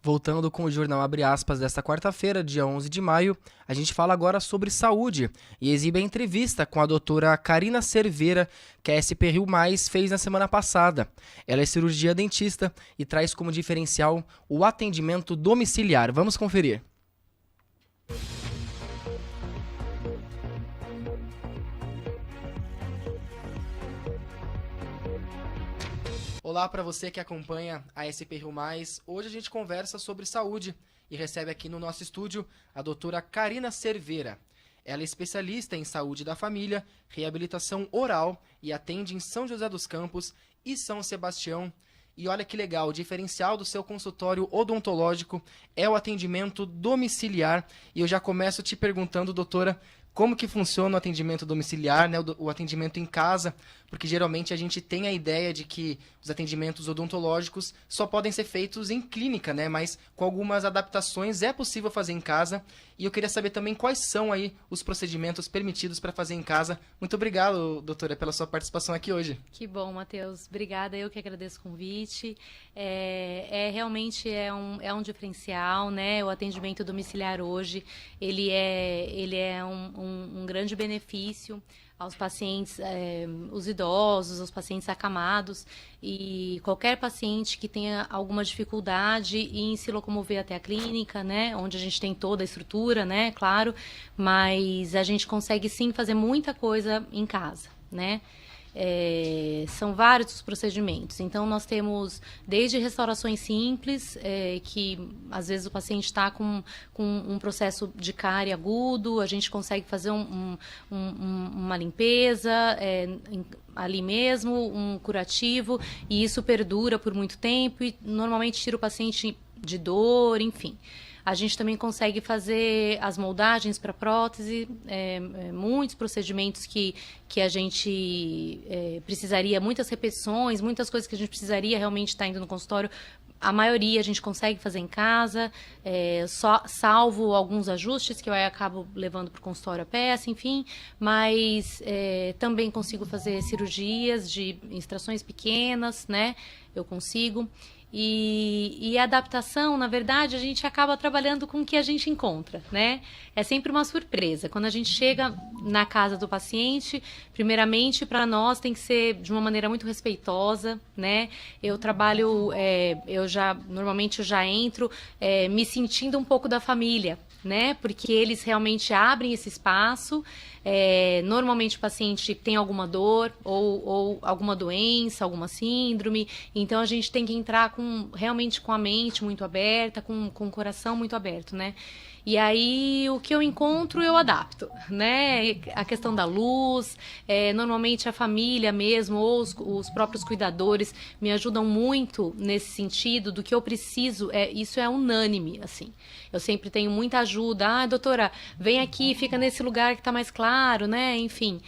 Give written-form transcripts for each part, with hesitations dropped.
Voltando com o Jornal Abre Aspas desta quarta-feira, dia 11 de maio, a gente fala agora sobre saúde e exibe a entrevista com a doutora Carina Cerveira, que a SP Rio Mais fez na semana passada. Ela é cirurgia dentista e traz como diferencial o atendimento domiciliar. Vamos conferir. Olá para você que acompanha a SP Rio Mais. Hoje a gente conversa sobre saúde e recebe aqui no nosso estúdio a doutora Carina Cerveira. Ela é especialista em saúde da família, reabilitação oral e atende em São José dos Campos e São Sebastião. E olha que legal, o diferencial do seu consultório odontológico é o atendimento domiciliar. E eu já começo te perguntando, doutora, como que funciona o atendimento domiciliar, né, o atendimento em casa, porque geralmente a gente tem a ideia de que os atendimentos odontológicos só podem ser feitos em clínica, né, mas com algumas adaptações é possível fazer em casa. E eu queria saber também quais são aí os procedimentos permitidos para fazer em casa. Muito obrigado, doutora, pela sua participação aqui hoje. Que bom, Matheus. Obrigada, eu que agradeço o convite. Realmente é um diferencial, né? O atendimento domiciliar hoje, ele é um grande benefício aos pacientes, os idosos, aos pacientes acamados e qualquer paciente que tenha alguma dificuldade em se locomover até a clínica, né, onde a gente tem toda a estrutura, né, claro, mas a gente consegue sim fazer muita coisa em casa, né. São vários os procedimentos. Então, nós temos desde restaurações simples, que às vezes o paciente está com um processo de cárie agudo, a gente consegue fazer uma limpeza ali mesmo, um curativo, e isso perdura por muito tempo e normalmente tira o paciente de dor, enfim. A gente também consegue fazer as moldagens para prótese, muitos procedimentos que a gente precisaria, muitas repetições, muitas coisas que a gente precisaria realmente estar indo no consultório. A maioria a gente consegue fazer em casa, salvo alguns ajustes que eu acabo levando para o consultório a peça, enfim. Mas também consigo fazer cirurgias de extrações pequenas, né? Eu consigo. E a adaptação, na verdade, a gente acaba trabalhando com o que a gente encontra, né? É sempre uma surpresa. Quando a gente chega na casa do paciente, primeiramente, para nós tem que ser de uma maneira muito respeitosa, né? Eu trabalho, normalmente eu já entro me sentindo um pouco da família, né? Porque eles realmente abrem esse espaço. Normalmente o paciente tem alguma dor ou alguma doença, alguma síndrome, então a gente tem que entrar realmente com a mente muito aberta, com o coração muito aberto, né? E aí, o que eu encontro, eu adapto, né? A questão da luz, normalmente a família mesmo, ou os próprios cuidadores me ajudam muito nesse sentido do que eu preciso, isso é unânime, assim. Eu sempre tenho muita ajuda. Doutora, vem aqui, fica nesse lugar que tá mais claro, né? Enfim,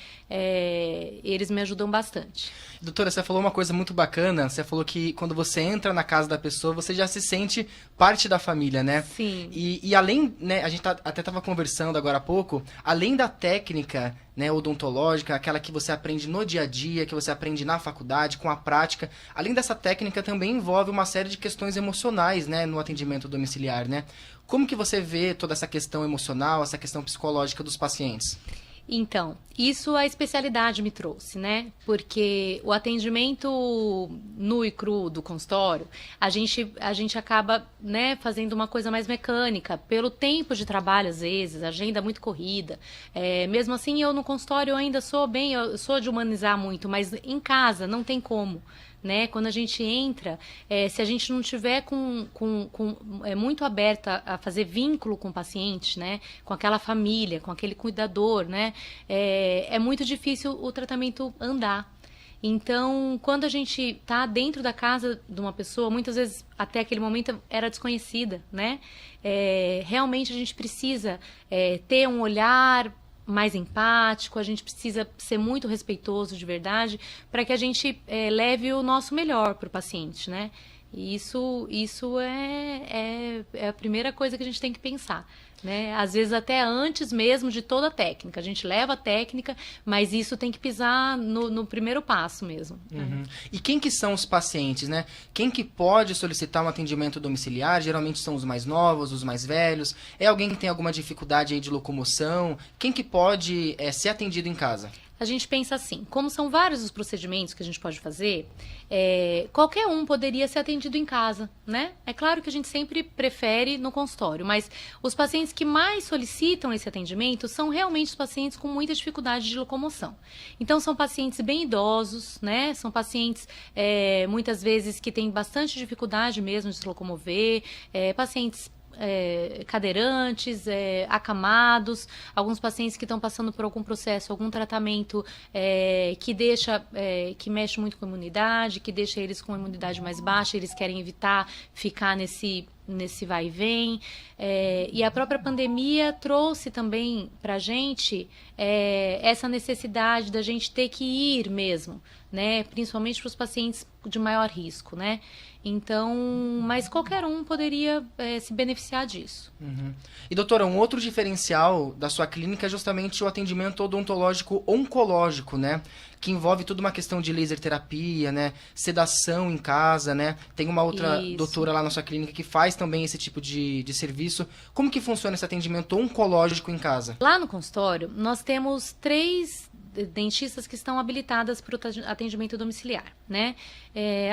eles me ajudam bastante. Doutora, você falou uma coisa muito bacana, você falou que quando você entra na casa da pessoa, você já se sente parte da família, né? Sim. E além, né, a gente até estava conversando agora há pouco, além da técnica, né, odontológica, aquela que você aprende no dia a dia, que você aprende na faculdade, com a prática, além dessa técnica também envolve uma série de questões emocionais, né, no atendimento domiciliar, né? Como que você vê toda essa questão emocional, essa questão psicológica dos pacientes? Então, isso a especialidade me trouxe, né? Porque o atendimento nu e cru do consultório, a gente acaba, né, fazendo uma coisa mais mecânica, pelo tempo de trabalho, às vezes, agenda muito corrida. Mesmo assim, eu no consultório eu ainda eu sou de humanizar muito, mas em casa não tem como. Né? Quando a gente entra, se a gente não tiver muito aberta a fazer vínculo com o paciente, né? Com aquela família, com aquele cuidador, né? É muito difícil o tratamento andar. Então, quando a gente está dentro da casa de uma pessoa, muitas vezes até aquele momento era desconhecida, né? Realmente a gente precisa ter um olhar mais empático, a gente precisa ser muito respeitoso de verdade para que a gente leve o nosso melhor para o paciente, né? E isso é a primeira coisa que a gente tem que pensar, né? Às vezes até antes mesmo de toda a técnica. A gente leva a técnica, mas isso tem que pisar no primeiro passo mesmo. Uhum. E quem que são os pacientes, né? Quem que pode solicitar um atendimento domiciliar? Geralmente são os mais novos, os mais velhos. É alguém que tem alguma dificuldade aí de locomoção? Quem que pode ser atendido em casa? A gente pensa assim, como são vários os procedimentos que a gente pode fazer, qualquer um poderia ser atendido em casa, né? É claro que a gente sempre prefere no consultório, mas os pacientes que mais solicitam esse atendimento são realmente os pacientes com muita dificuldade de locomoção. Então, são pacientes bem idosos, né? São pacientes, muitas vezes, que têm bastante dificuldade mesmo de se locomover, pacientes cadeirantes, acamados, alguns pacientes que estão passando por algum processo, algum tratamento que mexe muito com a imunidade, que deixa eles com a imunidade mais baixa, eles querem evitar ficar nesse vai e vem. E a própria pandemia trouxe também para a gente essa necessidade da gente ter que ir mesmo, né? Principalmente para os pacientes de maior risco, né? Então, mas qualquer um poderia se beneficiar disso. Uhum. E doutora, um outro diferencial da sua clínica é justamente o atendimento odontológico oncológico, né? Que envolve toda uma questão de laser terapia, né? Sedação em casa, né? Tem uma outra doutora lá na sua clínica que faz também esse tipo de serviço. Como que funciona esse atendimento oncológico em casa? Lá no consultório, nós temos 3 dentistas que estão habilitadas para o atendimento domiciliar, né?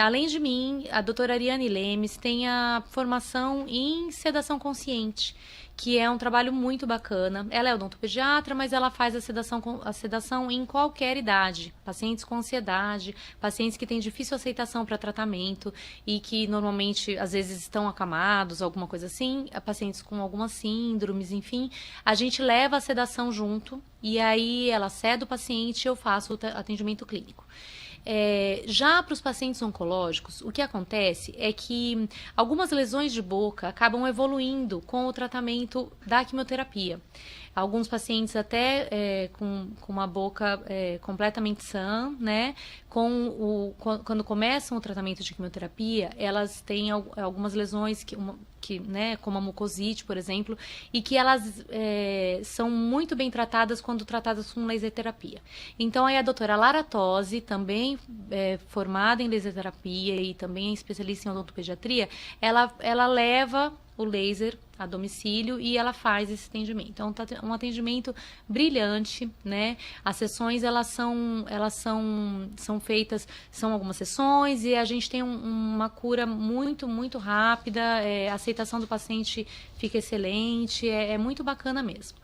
Além de mim, a doutora Ariane Lemes tem a formação em sedação consciente, que é um trabalho muito bacana. Ela é odontopediatra, mas ela faz a sedação em qualquer idade. Pacientes com ansiedade, pacientes que têm difícil aceitação para tratamento e que normalmente, às vezes, estão acamados, alguma coisa assim, pacientes com algumas síndromes, enfim. A gente leva a sedação junto e aí ela cede o paciente e eu faço o atendimento clínico. Já para os pacientes oncológicos, o que acontece é que algumas lesões de boca acabam evoluindo com o tratamento da quimioterapia. Alguns pacientes até com uma boca completamente sã, né? Quando começam o tratamento de quimioterapia, elas têm algumas lesões né, como a mucosite, por exemplo, e que elas são muito bem tratadas quando tratadas com laser terapia. Então, aí a doutora Lara Tosi, também formada em laser terapia e também especialista em odontopediatria, ela leva o laser a domicílio e ela faz esse atendimento. É um atendimento brilhante, né? As sessões, elas são feitas, são algumas sessões e a gente tem uma cura muito, muito rápida, a aceitação do paciente fica excelente, é muito bacana mesmo.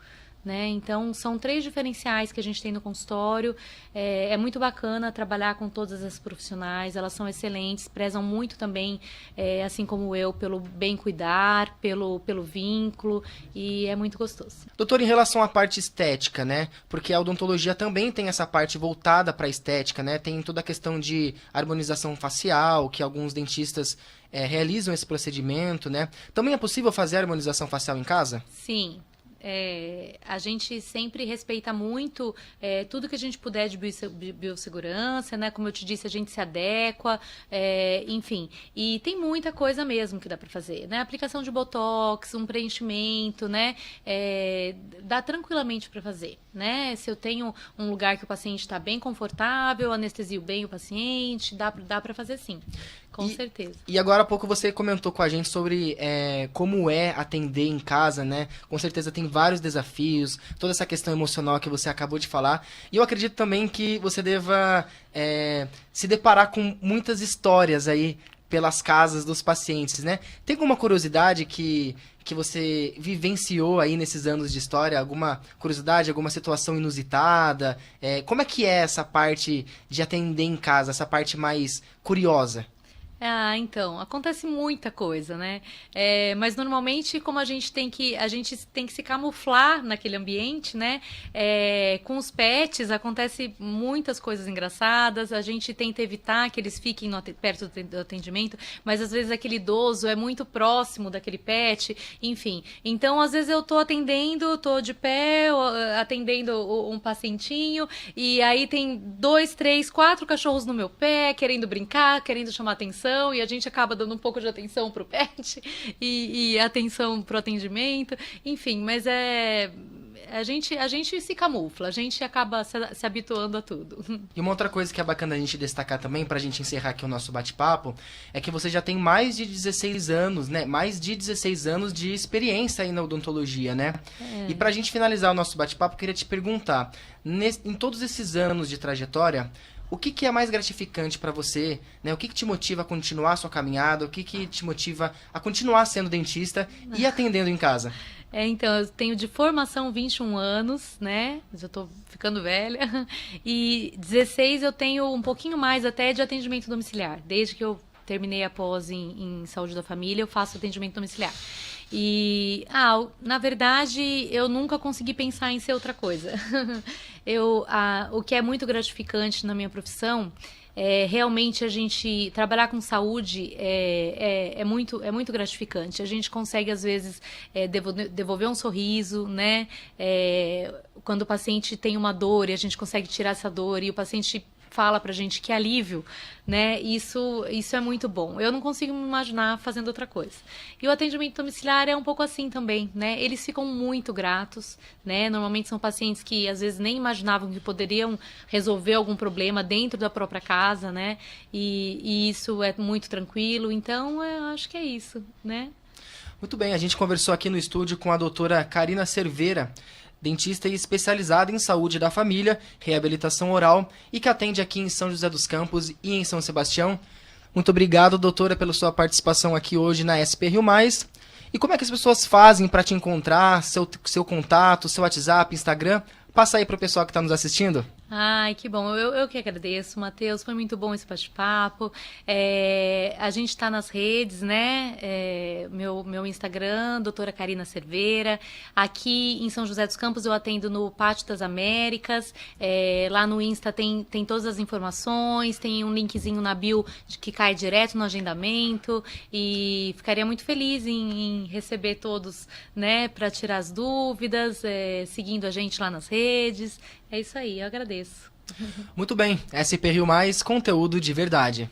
Né? Então, são 3 diferenciais que a gente tem no consultório. É muito bacana trabalhar com todas as profissionais, elas são excelentes, prezam muito também, assim como eu, pelo bem cuidar, pelo vínculo, e é muito gostoso. Doutor, em relação à parte estética, né? Porque a odontologia também tem essa parte voltada para a estética, né? Tem toda a questão de harmonização facial, que alguns dentistas realizam esse procedimento, né? Também é possível fazer a harmonização facial em casa? Sim. A gente sempre respeita muito tudo que a gente puder de biossegurança, né? Como eu te disse, a gente se adequa, enfim. E tem muita coisa mesmo que dá para fazer, né? Aplicação de botox, um preenchimento, né? Dá tranquilamente para fazer, né? Se eu tenho um lugar que o paciente está bem confortável, anestesio bem o paciente, dá para fazer sim. Com certeza. E agora há pouco você comentou com a gente sobre como é atender em casa, né? Com certeza tem vários desafios, toda essa questão emocional que você acabou de falar. E eu acredito também que você deva se deparar com muitas histórias aí pelas casas dos pacientes, né? Tem alguma curiosidade que você vivenciou aí nesses anos de história? Alguma curiosidade, alguma situação inusitada? Como é que é essa parte de atender em casa, essa parte mais curiosa? Então, acontece muita coisa, né? Mas normalmente, como a gente tem que se camuflar naquele ambiente, né? Com os pets acontece muitas coisas engraçadas, a gente tenta evitar que eles fiquem perto do atendimento, mas às vezes aquele idoso é muito próximo daquele pet, enfim. Então, às vezes eu tô de pé, atendendo um pacientinho, e aí tem 2, 3, 4 cachorros no meu pé, querendo brincar, querendo chamar atenção. atenção e a gente acaba dando um pouco de atenção pro pet e atenção pro atendimento, enfim, mas a gente se camufla, a gente acaba se habituando a tudo. E uma outra coisa que é bacana a gente destacar também, pra gente encerrar aqui o nosso bate-papo, é que você já tem mais de 16 anos, né? Mais de 16 anos de experiência aí na odontologia, né? E pra gente finalizar o nosso bate-papo, eu queria te perguntar, em todos esses anos de trajetória, o que é mais gratificante para você, né? O que te motiva a continuar a sua caminhada? O que te motiva a continuar sendo dentista e atendendo em casa? Então, eu tenho de formação 21 anos, né? Já tô ficando velha. E 16 eu tenho um pouquinho mais até de atendimento domiciliar. Desde que eu terminei a pós em saúde da família, eu faço atendimento domiciliar. E, na verdade, eu nunca consegui pensar em ser outra coisa. O que é muito gratificante na minha profissão realmente a gente trabalhar com saúde é muito gratificante. A gente consegue, às vezes, devolver um sorriso, né? Quando o paciente tem uma dor e a gente consegue tirar essa dor e o paciente fala pra gente que alívio, né? Isso é muito bom. Eu não consigo me imaginar fazendo outra coisa. E o atendimento domiciliar é um pouco assim também, né? Eles ficam muito gratos, né? Normalmente são pacientes que às vezes nem imaginavam que poderiam resolver algum problema dentro da própria casa, né? E isso é muito tranquilo. Então, eu acho que é isso, né? Muito bem, a gente conversou aqui no estúdio com a doutora Carina Cerveira, dentista e especializada em saúde da família, reabilitação oral e que atende aqui em São José dos Campos e em São Sebastião. Muito obrigado, doutora, pela sua participação aqui hoje na SP Rio Mais. E como é que as pessoas fazem para te encontrar, seu contato, seu WhatsApp, Instagram? Passa aí para o pessoal que está nos assistindo. Ai, que bom. Eu que agradeço, Matheus. Foi muito bom esse bate-papo. A gente está nas redes, né? Meu Instagram, doutora Carina Cerveira. Aqui em São José dos Campos eu atendo no Pátio das Américas. Lá no Insta tem todas as informações, tem um linkzinho na bio que cai direto no agendamento. E ficaria muito feliz em receber todos, né? Para tirar as dúvidas, seguindo a gente lá nas redes. É isso aí, eu agradeço. Muito bem, SP Rio Mais, conteúdo de verdade.